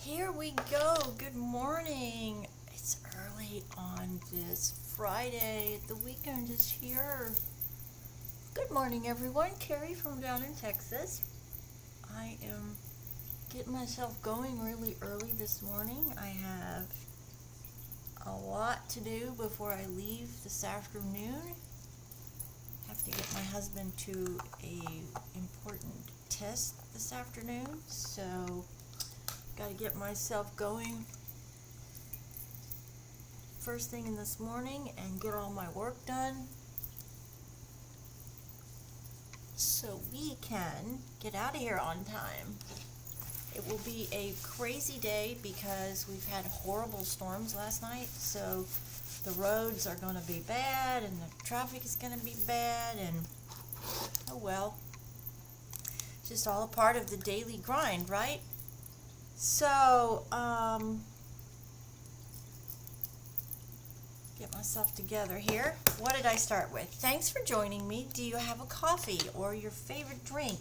Here we go. Good morning. It's early on this Friday. The weekend is here. Good morning, everyone. Carrie from down in Texas. I am getting myself going really early this morning. I have a lot to do before I leave this afternoon. Have to get my husband to a important test this afternoon, so got to get myself going first thing in this morning and get all my work done so we can get out of here on time. It will be a crazy day because we've had horrible storms last night, so the roads are going to be bad and the traffic is going to be bad, and oh well, it's just all a part of the daily grind, right? So, get myself together here. What did I start with? Thanks for joining me. Do you have a coffee or your favorite drink?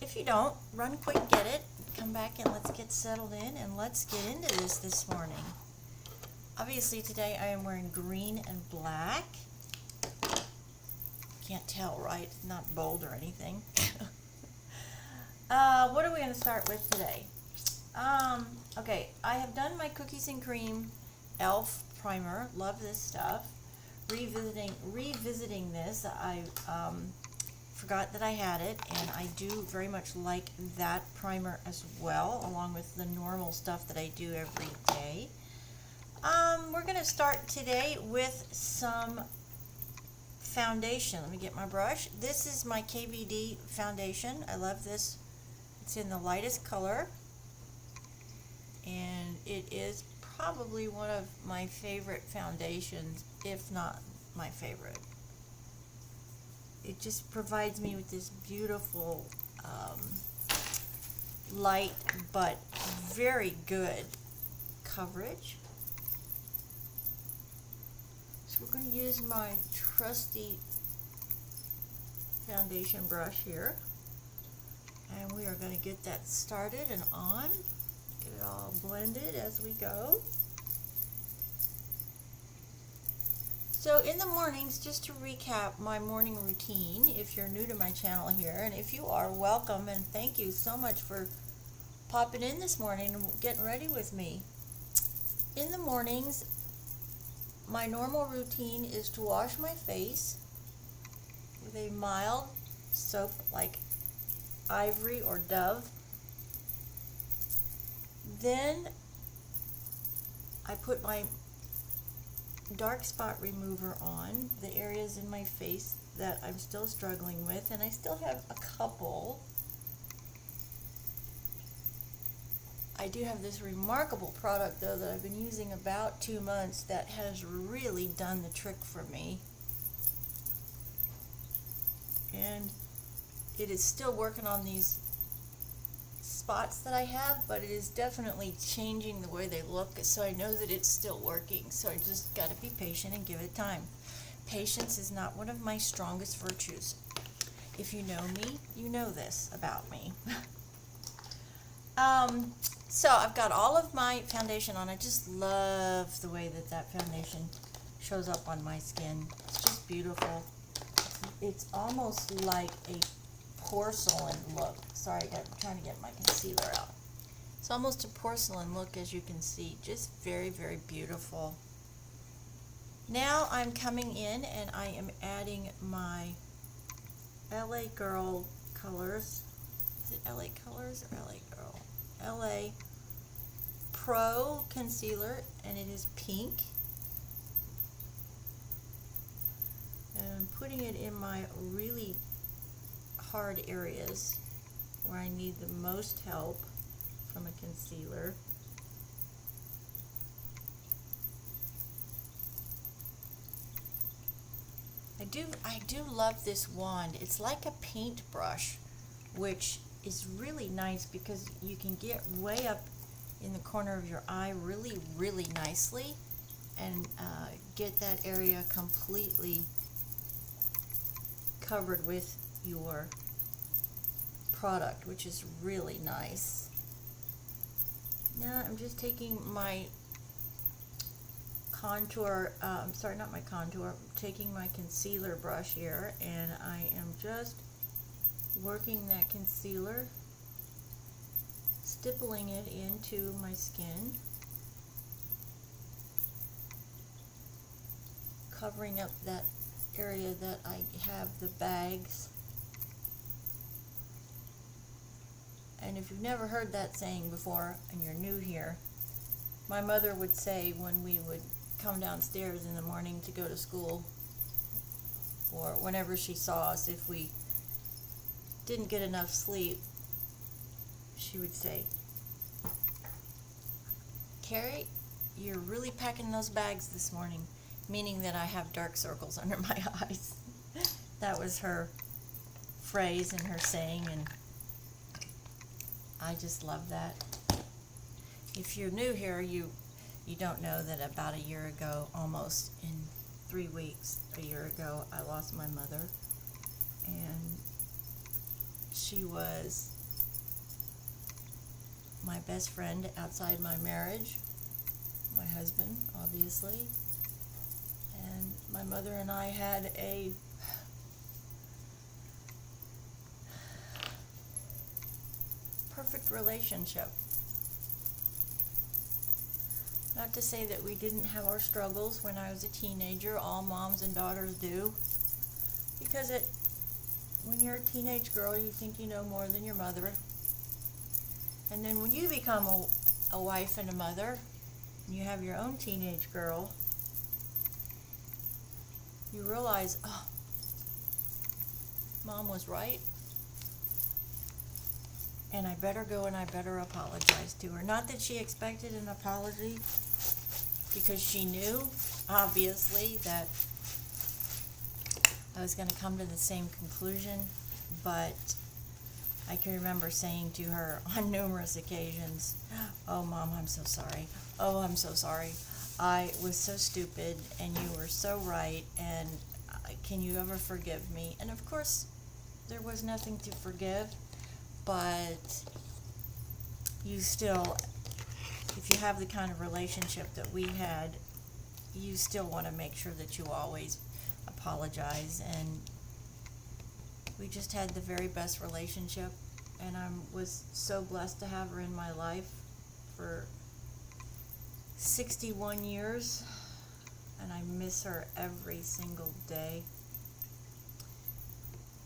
If you don't, run quick, get it, come back and let's get settled in and let's get into this morning. Obviously today I am wearing green and black. Can't tell, right? Not bold or anything. What are we going to start with today? Okay, I have done my cookies and cream e.l.f. primer. Love this stuff. Revisiting this, I forgot that I had it, and I do very much like that primer as well, along with the normal stuff that I do every day. We're going to start today with some foundation. Let me get my brush. This is my KVD foundation. I love this. It's in the lightest color, and it is probably one of my favorite foundations, if not my favorite. It just provides me with this beautiful light but very good coverage. So we're going to use my trusty foundation brush here, and we are going to get that started and on. Get it all blended as we go. So in the mornings, just to recap my morning routine, if you're new to my channel here, and if you are, welcome, and thank you so much for popping in this morning and getting ready with me. In the mornings, my normal routine is to wash my face with a mild soap like Ivory or Dove. Then I put my dark spot remover on the areas in my face that I'm still struggling with, and I still have a couple. I do have this remarkable product though that I've been using about 2 months that has really done the trick for me, and it is still working on these spots that I have, but it is definitely changing the way they look, so I know that it's still working. So I just got to be patient and give it time. Patience is not one of my strongest virtues. If you know me, you know this about me. So I've got all of my foundation on. I just love the way that that foundation shows up on my skin. It's just beautiful. It's almost like a porcelain look. Sorry, I'm trying to get my concealer out. It's almost a porcelain look, as you can see. Just very, very beautiful. Now I'm coming in and I am adding my LA Girl colors. Is it LA Colors or LA Girl? LA Pro Concealer, and it is pink. And I'm putting it in my really hard areas where I need the most help from a concealer. I do love this wand. It's like a paintbrush, which is really nice because you can get way up in the corner of your eye really, really nicely and get that area completely covered with your product, which is really nice. Now I'm just taking my contour, sorry, not my contour, I'm taking my concealer brush here, and I am just working that concealer, stippling it into my skin, covering up that area that I have the bags. And if you've never heard that saying before and you're new here, my mother would say when we would come downstairs in the morning to go to school, or whenever she saw us, if we didn't get enough sleep, she would say, "Carrie, you're really packing those bags this morning," meaning that I have dark circles under my eyes. That was her phrase and her saying, and I just love that. If you're new here, you don't know that about a year ago, almost in 3 weeks, a year ago, I lost my mother. And she was my best friend outside my marriage, my husband, obviously. And my mother and I had a perfect relationship. Not to say that we didn't have our struggles when I was a teenager. All moms and daughters do. Because when you're a teenage girl, you think you know more than your mother. And then when you become a wife and a mother, and you have your own teenage girl, you realize, oh, Mom was right. And I better go and I better apologize to her. Not that she expected an apology, because she knew, obviously, that I was going to come to the same conclusion, but I can remember saying to her on numerous occasions, "Oh, Mom, I'm so sorry. Oh, I'm so sorry. I was so stupid, and you were so right, and can you ever forgive me?" And of course, there was nothing to forgive, but you still, if you have the kind of relationship that we had, you still want to make sure that you always apologize. And we just had the very best relationship, and I was so blessed to have her in my life for 61 years, and I miss her every single day.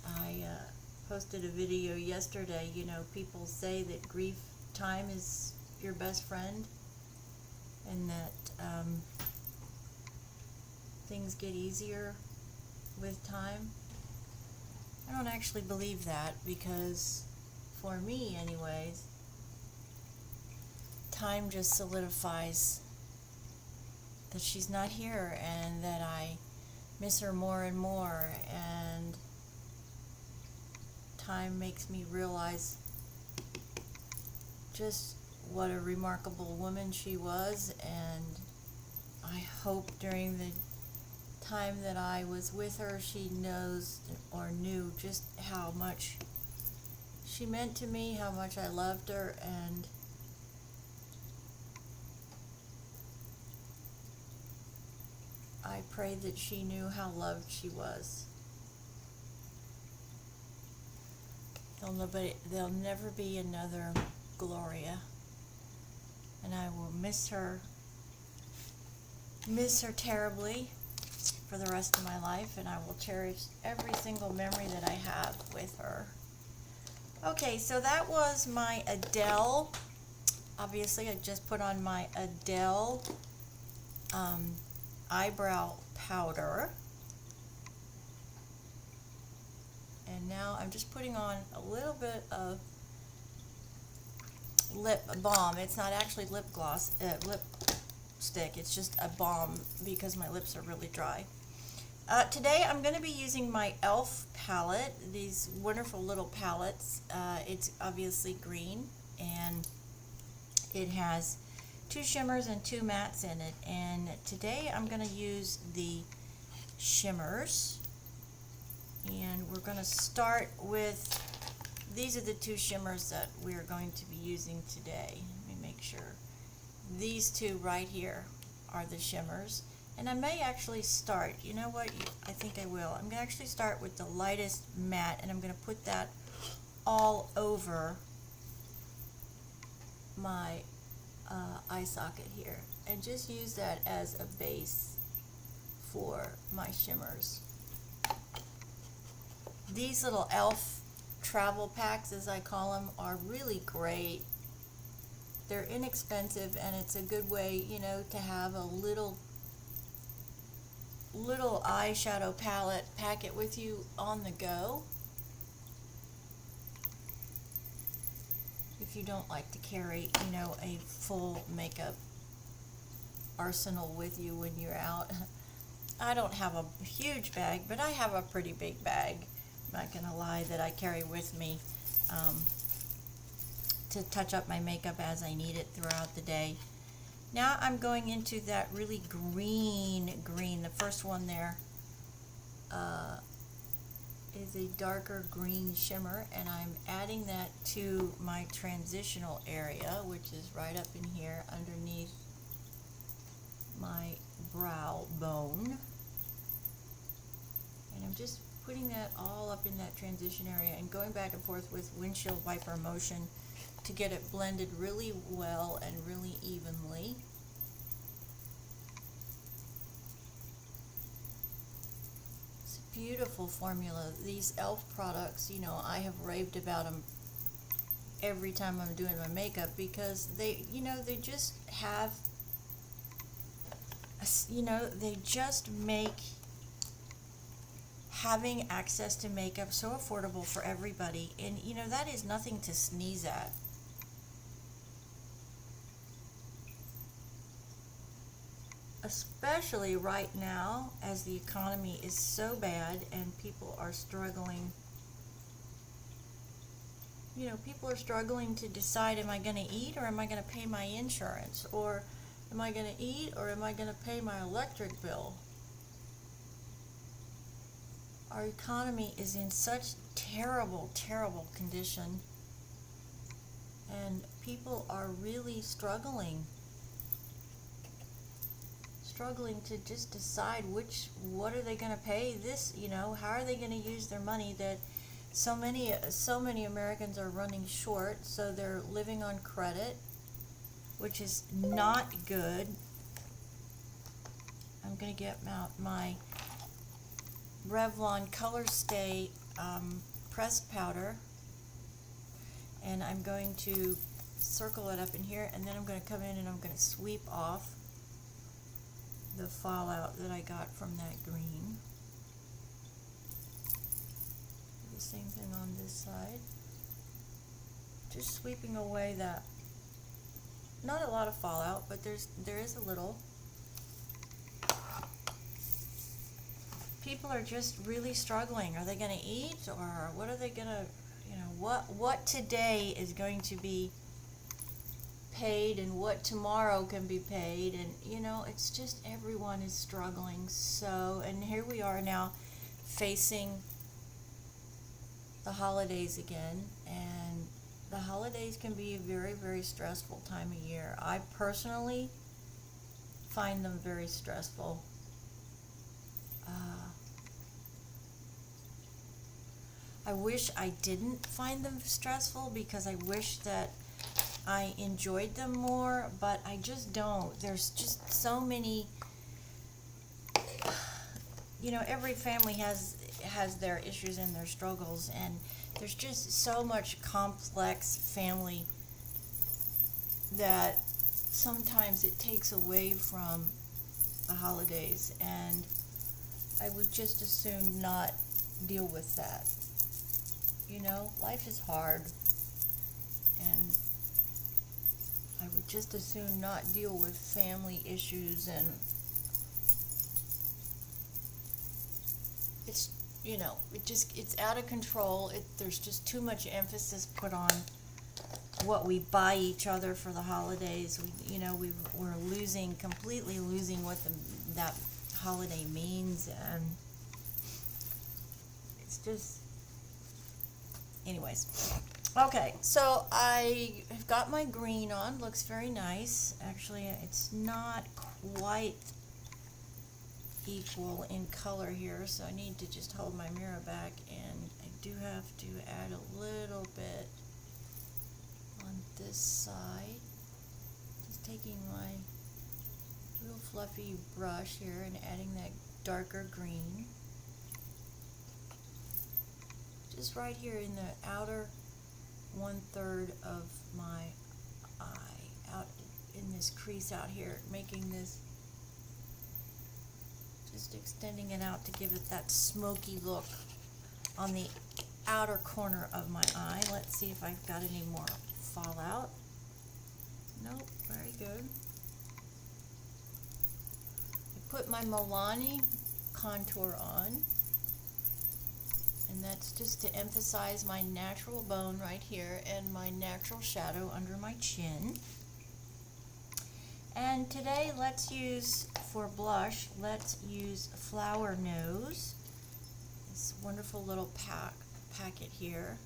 I posted a video yesterday. You know, people say that grief time is your best friend, and that things get easier with time. I don't actually believe that, because for me anyways, time just solidifies that she's not here, and that I miss her more and more, and time makes me realize just what a remarkable woman she was. And I hope during the time that I was with her, she knows or knew just how much she meant to me, how much I loved her, and I pray that she knew how loved she was. There'll never be another Gloria, and I will miss her terribly for the rest of my life, and I will cherish every single memory that I have with her. Okay, so that was my Adele. Obviously, I just put on my Adele eyebrow powder. And now I'm just putting on a little bit of lip balm. It's not actually lip gloss, lipstick. It's just a balm because my lips are really dry. Today I'm going to be using my e.l.f. palette, these wonderful little palettes. It's obviously green, and it has 2 shimmers and 2 mattes in it. And today I'm going to use the shimmers. And we're going to start with, these are the 2 shimmers that we're going to be using today. Let me make sure. these two right here are the shimmers. And I may actually start, you know what, I think I will. I'm going to actually start with the lightest matte, and I'm going to put that all over my eye socket here, and just use that as a base for my shimmers. These little e.l.f. travel packs, as I call them, are really great. They're inexpensive, and it's a good way, you know, to have a little eyeshadow palette packet with you on the go if you don't like to carry, you know, a full makeup arsenal with you when you're out. I don't have a huge bag, but I have a pretty big bag, I'm not gonna lie, that I carry with me to touch up my makeup as I need it throughout the day. Now I'm going into that really green, the first one there is a darker green shimmer, and I'm adding that to my transitional area, which is right up in here underneath my brow bone. And I'm just putting that all up in that transition area and going back and forth with windshield wiper motion to get it blended really well and really evenly. It's a beautiful formula. These e.l.f. products, you know, I have raved about them every time I'm doing my makeup, because they, you know, they just have, you know, they just make having access to makeup so affordable for everybody. And, you know, that is nothing to sneeze at. Especially right now, as the economy is so bad and people are struggling. You know, people are struggling to decide, am I going to eat or am I going to pay my insurance? Or am I going to eat or am I going to pay my electric bill? Our economy is in such terrible, terrible condition, and people are really struggling to just decide what are they going to pay this, you know, how are they going to use their money, that so many Americans are running short, so they're living on credit, which is not good. I'm going to get out my Revlon Color Stay pressed powder, and I'm going to circle it up in here, and then I'm going to come in and I'm going to sweep off the fallout that I got from that green. Do the same thing on this side. Just sweeping away that, not a lot of fallout, but there is a little. People are just really struggling. Are they going to eat, or what are they going to, you know, what today is going to be paid and what tomorrow can be paid? And, you know, it's just everyone is struggling. So, and here we are now facing the holidays again, and the holidays can be a very, very stressful time of year. I personally find them very stressful. I wish I didn't find them stressful, because I wish that I enjoyed them more, but I just don't. There's just so many, you know, every family has their issues and their struggles, and there's just so much complex family that sometimes it takes away from the holidays, and I would just as soon not deal with that. You know, life is hard, and I would just as soon not deal with family issues, and it's, you know, it's out of control. There's just too much emphasis put on what we buy each other for the holidays. We're completely losing what that holiday means, and it's just, anyways. Okay, so I have got my green on. Looks very nice. Actually, it's not quite equal in color here, so I need to just hold my mirror back, and I do have to add a little bit on this side. Just taking my little fluffy brush here and adding that darker green. Just right here in the outer 1/3 of my eye, out in this crease out here, making this, just extending it out to give it that smoky look on the outer corner of my eye. Let's see if I've got any more fallout. Nope, very good. I put my Milani contour on, and that's just to emphasize my natural bone right here and my natural shadow under my chin. And today let's use, for blush, let's use Flower Nose. This wonderful little packet here.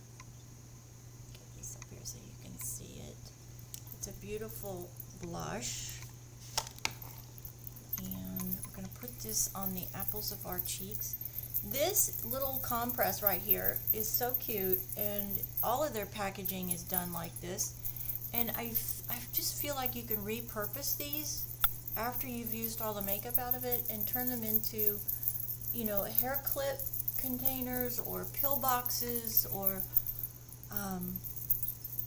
Get this up here so you can see it. It's a beautiful blush. And we're going to put this on the apples of our cheeks. This little compress right here is so cute, and all of their packaging is done like this. And I just feel like you can repurpose these after you've used all the makeup out of it and turn them into, you know, hair clip containers or pill boxes or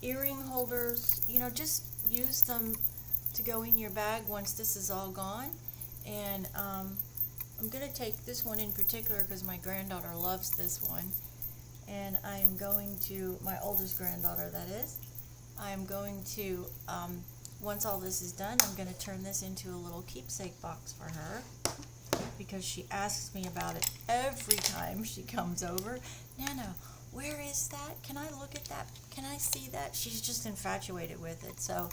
earring holders. You know, just use them to go in your bag once this is all gone. And I'm going to take this one in particular because my granddaughter loves this one, and I'm going to, my oldest granddaughter that is, I'm going to, once all this is done, I'm going to turn this into a little keepsake box for her, because she asks me about it every time she comes over. Nana, where is that? Can I look at that? Can I see that? She's just infatuated with it. So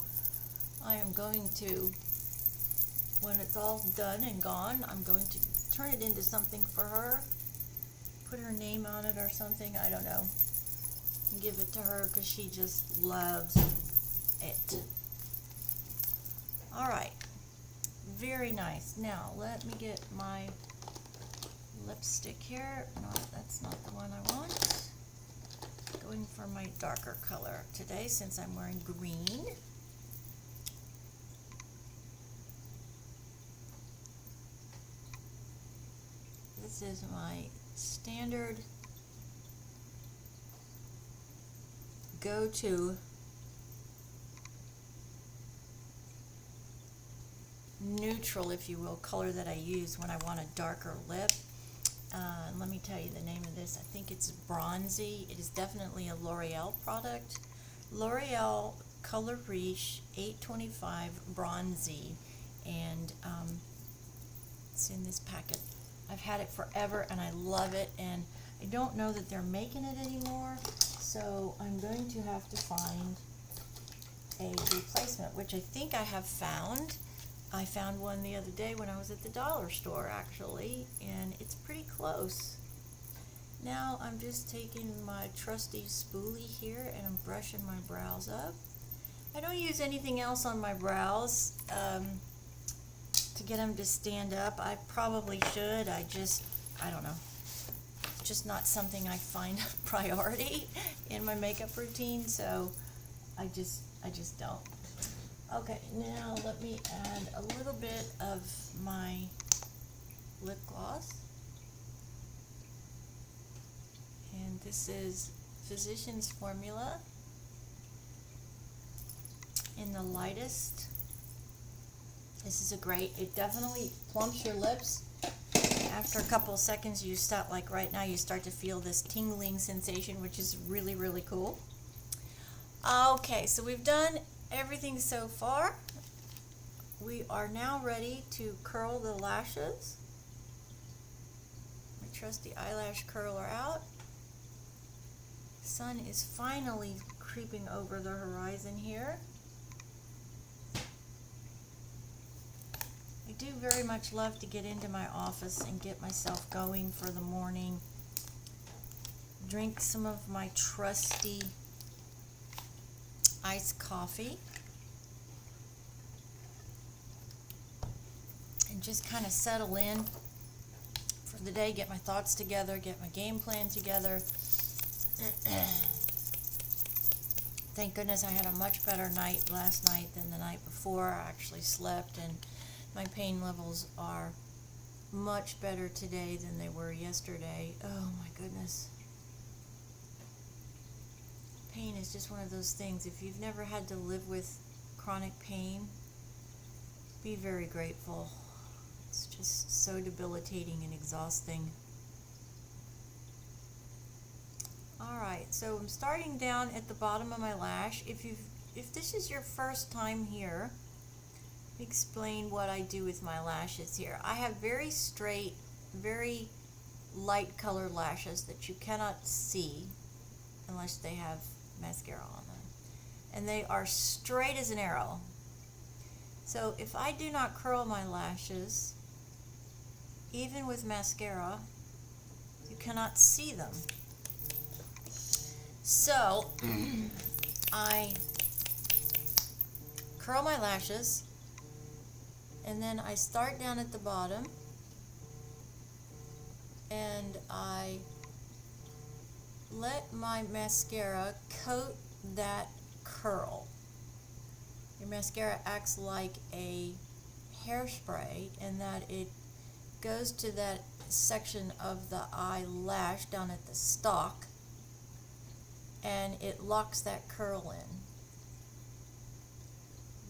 I am going to, when it's all done and gone, I'm going to turn it into something for her, put her name on it or something, I don't know, and give it to her because she just loves it. Alright, very nice. Now let me get my lipstick here. No, that's not the one I want. Going for my darker color today since I'm wearing green. This is my standard go-to neutral, if you will, color that I use when I want a darker lip. Let me tell you the name of this. I think it's Bronzy. It is definitely a L'Oreal product. L'Oreal Color Riche 825 Bronzy, and it's in this packet. I've had it forever and I love it, and I don't know that they're making it anymore, so I'm going to have to find a replacement, which I think I have found. I found one the other day when I was at the dollar store, actually, and it's pretty close. Now I'm just taking my trusty spoolie here and I'm brushing my brows up. I don't use anything else on my brows to get them to stand up. I probably should. I don't know. It's just not something I find a priority in my makeup routine, so I just don't. Okay, now let me add a little bit of my lip gloss. And this is Physicians Formula in the lightest. This is it definitely plumps your lips. After a couple of seconds, you start, like right now, you start to feel this tingling sensation, which is really, really cool. Okay, so we've done everything so far. We are now ready to curl the lashes. My trusty eyelash curler out. Sun is finally creeping over the horizon here. I do very much love to get into my office and get myself going for the morning. Drink some of my trusty iced coffee. And just kind of settle in for the day, get my thoughts together, get my game plan together. Thank goodness I had a much better night last night than the night before. I actually slept, and my pain levels are much better today than they were yesterday. Oh my goodness. Pain is just one of those things. If you've never had to live with chronic pain, be very grateful. It's just so debilitating and exhausting. Alright, so I'm starting down at the bottom of my lash. If this is your first time here, explain what I do with my lashes here. I have very straight, very light colored lashes that you cannot see unless they have mascara on them. And they are straight as an arrow. So if I do not curl my lashes, even with mascara, you cannot see them. So I curl my lashes, and then I start down at the bottom, and I let my mascara coat that curl. Your mascara acts like a hairspray in that it goes to that section of the eyelash down at the stalk, and it locks that curl in.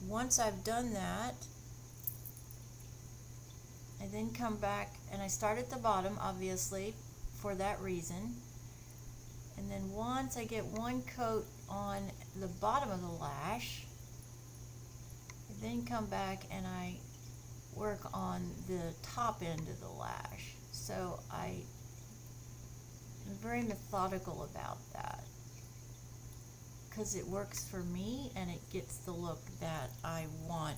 Once I've done that, I then come back and I start at the bottom, obviously, for that reason. And then once I get one coat on the bottom of the lash, I then come back and I work on the top end of the lash. So I am very methodical about that, because it works for me and it gets the look that I want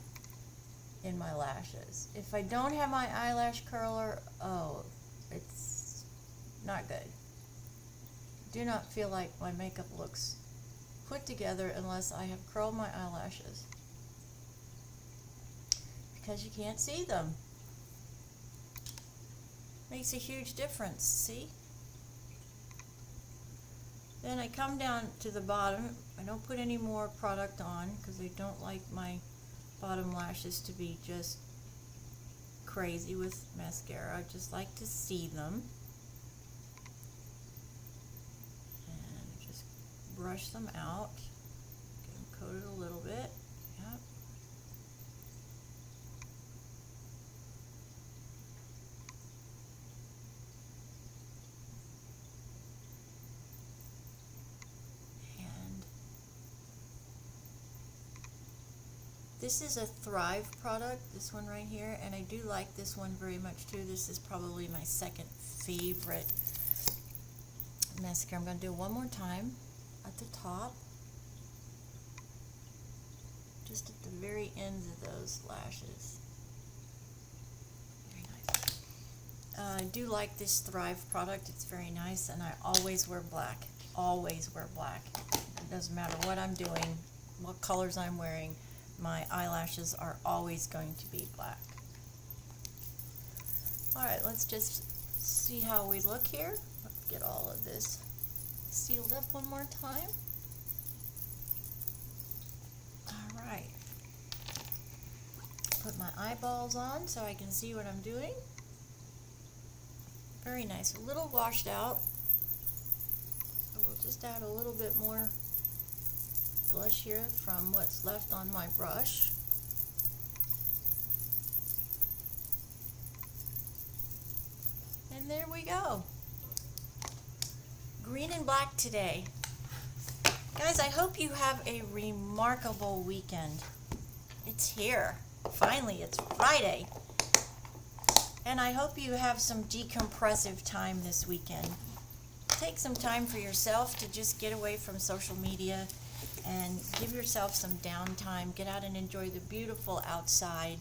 in my lashes. If I don't have my eyelash curler, oh, it's not good. Do not feel like my makeup looks put together unless I have curled my eyelashes, because you can't see them. Makes a huge difference, see? Then I come down to the bottom. I don't put any more product on because I don't like my bottom lashes to be just crazy with mascara. I just like to see them. And just brush them out. Get them coated a little bit. Yep. This is a Thrive product, this one right here, and I do like this one very much too. This is probably my second favorite mascara. I'm going to do it one more time at the top, just at the very ends of those lashes. Very nice. I do like this Thrive product. It's very nice, and I always wear black. Always wear black. It doesn't matter what I'm doing, what colors I'm wearing. My eyelashes are always going to be black. Alright, let's just see how we look here. Let's get all of this sealed up one more time. Alright. Put my eyeballs on so I can see what I'm doing. Very nice. A little washed out. So we'll just add a little bit more blush here from what's left on my brush. And there we go. Green and black today. Guys, I hope you have a remarkable weekend. It's here. Finally, it's Friday. And I hope you have some decompressive time this weekend. Take some time for yourself to just get away from social media and give yourself some downtime. Get out and enjoy the beautiful outside.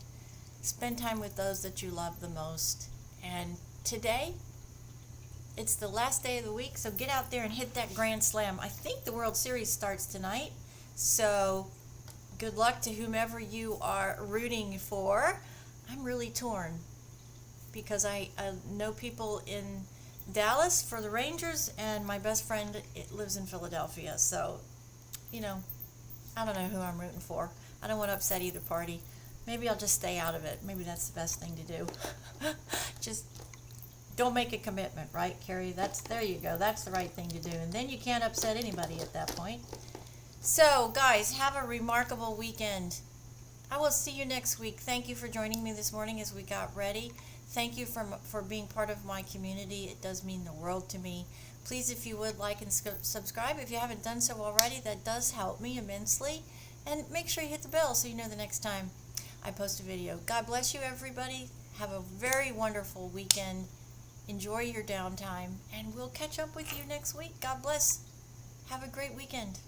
Spend time with those that you love the most. And today, it's the last day of the week, so get out there and hit that grand slam. I think the World Series starts tonight. So good luck to whomever you are rooting for. I'm really torn because I know people in Dallas for the Rangers, and my best friend lives in Philadelphia. So, you know, I don't know who I'm rooting for. I don't want to upset either party. Maybe I'll just stay out of it. Maybe that's the best thing to do. Just don't make a commitment, right, Carrie? There you go. That's the right thing to do. And then you can't upset anybody at that point. So, guys, have a remarkable weekend. I will see you next week. Thank you for joining me this morning as we got ready. Thank you for being part of my community. It does mean the world to me. Please, if you would, like and subscribe. If you haven't done so already, that does help me immensely. And make sure you hit the bell so you know the next time I post a video. God bless you, everybody. Have a very wonderful weekend. Enjoy your downtime, and we'll catch up with you next week. God bless. Have a great weekend.